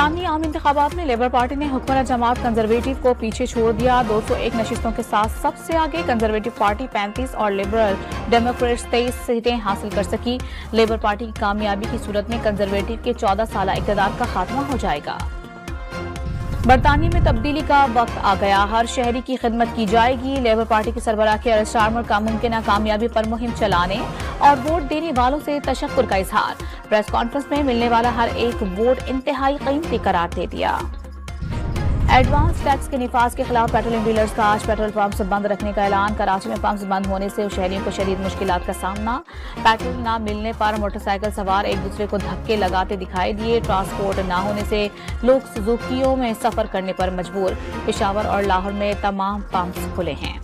बरतानवी आम इंतखाबात में लेबर पार्टी ने हुक्मरान जमात कंजरवेटिव को पीछे छोड़ दिया। 201 नशिस्तों के साथ सबसे आगे कंजरवेटिव पार्टी 35 और लिबरल डेमोक्रेट्स 23 सीटें हासिल कर सकी। लेबर पार्टी की कामयाबी की सूरत में कंजरवेटिव के 14 साल इक़्तिदार का खात्मा हो जाएगा। बरतानिया में तब्दीली का वक्त आ गया, हर शहरी की खिदमत की जाएगी। लेबर पार्टी के सरबराह के स्टारमर का मुमकिन कामयाबी पर मुहिम चलाने और वोट देने वालों से तशक्कुर का इजहार। प्रेस कॉन्फ्रेंस में मिलने वाला हर एक वोट इंतहाई कीमती करार दे दिया। एडवांस टैक्स के निफाज के खिलाफ पेट्रोलियम डीलर्स का आज पेट्रोल पंप्स बंद रखने का ऐलान। कराची में पंप्स बंद होने से शहरियों को शदीद मुश्किलात का सामना। पेट्रोल न मिलने पर मोटरसाइकिल सवार एक दूसरे को धक्के लगाते दिखाई दिए। ट्रांसपोर्ट न होने से लोग सुजुकियों में सफर करने पर मजबूर। पेशावर और लाहौर में तमाम पंप्स खुले हैं।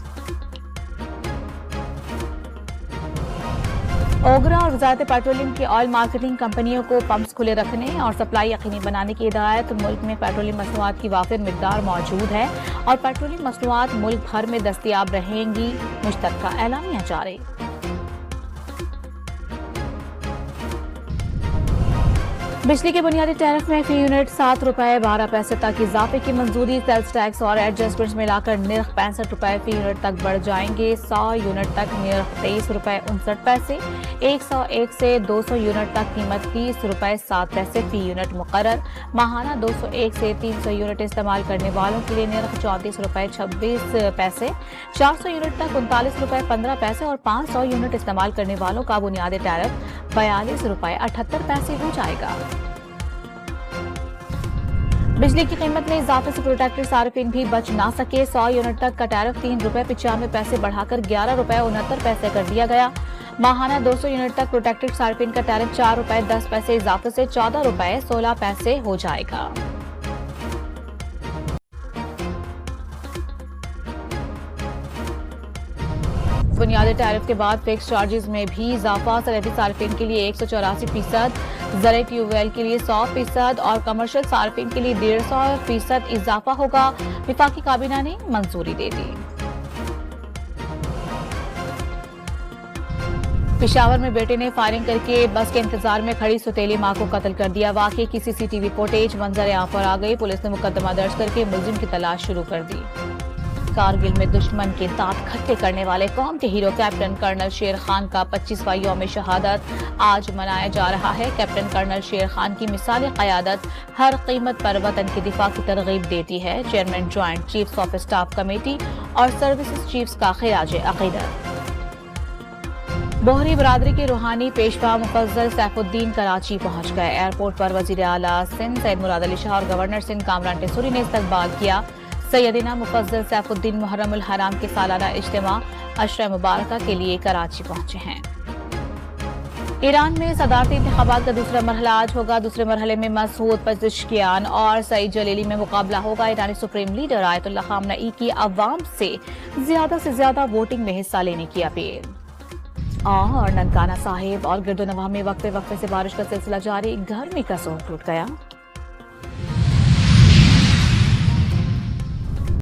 ओगरा और वजारत पेट्रोलियम की ऑयल मार्केटिंग कंपनियों को पंप्स खुले रखने और सप्लाई यकीनी बनाने की हिदायत। मुल्क में पेट्रोलियम मसनूआत की वाफिर मिकदार मौजूद है और पेट्रोलियम मसनूआत मुल्क भर में दस्तयाब रहेंगी। मुश्तरका एलामिया जारी। बिजली के बुनियादी टैरिफ में फी यूनिट 7 रुपए 12 पैसे तक इजाफे की मंजूरी। सेल्स टैक्स और एडजस्टमेंट्स मिलाकर निर्ख 65 रुपए फी यूनिट तक बढ़ जाएंगे। 100 यूनिट तक निर्ख 23 रुपए 59 पैसे, 101 से 200 यूनिट तक कीमत 30 रुपए 7 पैसे फी यूनिट मुकर्रर। माहाना 201 से 300 यूनिट इस्तेमाल करने वालों के लिए निर्ख 34 रुपए 26 पैसे, 400 यूनिट तक 39 रुपए 15 पैसे और 500 यूनिट इस्तेमाल करने वालों का बुनियादी टैरिफ 42 रुपए 78 पैसे हो जाएगा। बिजली की कीमत में इजाफे से प्रोटेक्टेड सार्फिन भी बच ना सके। 100 यूनिट तक का टैरिफ 3 रुपए 95 पैसे बढ़ाकर 11 रुपए 69 पैसे कर दिया गया। माहाना 200 यूनिट तक प्रोटेक्टेड सार्फिन का टैरिफ 4 रुपए 10 पैसे इजाफे से 14 रुपए 16 पैसे हो जाएगा। बुनियादी टैरिफ के बाद फिक्स चार्जेस में भी इजाफा। सनअती सार्फिन के लिए 184%, ज़राई ट्यूबवेल के लिए 100% और कमर्शियल सार्फिन के लिए 150% इजाफा होगा। विफाकी काबीना ने मंजूरी दे दी। पेशावर में बेटे ने फायरिंग करके बस के इंतजार में खड़ी सुतेली मां को कत्ल कर दिया। वाकई की सीसीटीवी फुटेज मंजर आम पर आ गई। पुलिस ने मुकदमा दर्ज करके मुलजिम की तलाश शुरू कर दी। कारगिल में दुश्मन के दांत खट्टे करने वाले कौम के हीरो कैप्टन कर्नल शेर खान का 25वां यौम शहादत आज मनाया जा रहा है। कैप्टन कर्नल शेर खान की मिसाली क़यादत हर कीमत पर वतन के दिफा की तरगीब देती है। Chairman joint chiefs of staff committee और सर्विसेज चीफ्स का खिराज अकीदत। बोहरी बरादरी के रूहानी पेशवा मुफज्जल सैफुद्दीन कराची पहुंच गए। एयरपोर्ट पर वजीर आला सिंध सैयद मुराद अली शाह और गवर्नर सिंध कामरान टेसूरी ने इस्तकबाल किया। सैयदना मुफज्जल सैफुद्दीन मुहर्रमुल हराम के सालाना इज्तिमा अशरा मुबारका के लिए कराची पहुंचे हैं। ईरान में सदारती इंतखाबात का दूसरा मरहला आज होगा। दूसरे मरहले में मसूद पेज़ेश्कियान और सईद जलीली में मुकाबला होगा। ईरानी सुप्रीम लीडर आयतुल्लाह खामनेई की अवाम से ज्यादा वोटिंग में हिस्सा लेने की अपील। और ननकाना साहिब और गिरदोनवाह में वक्फे से बारिश का सिलसिला जारी। गर्मी का जोर टूट गया।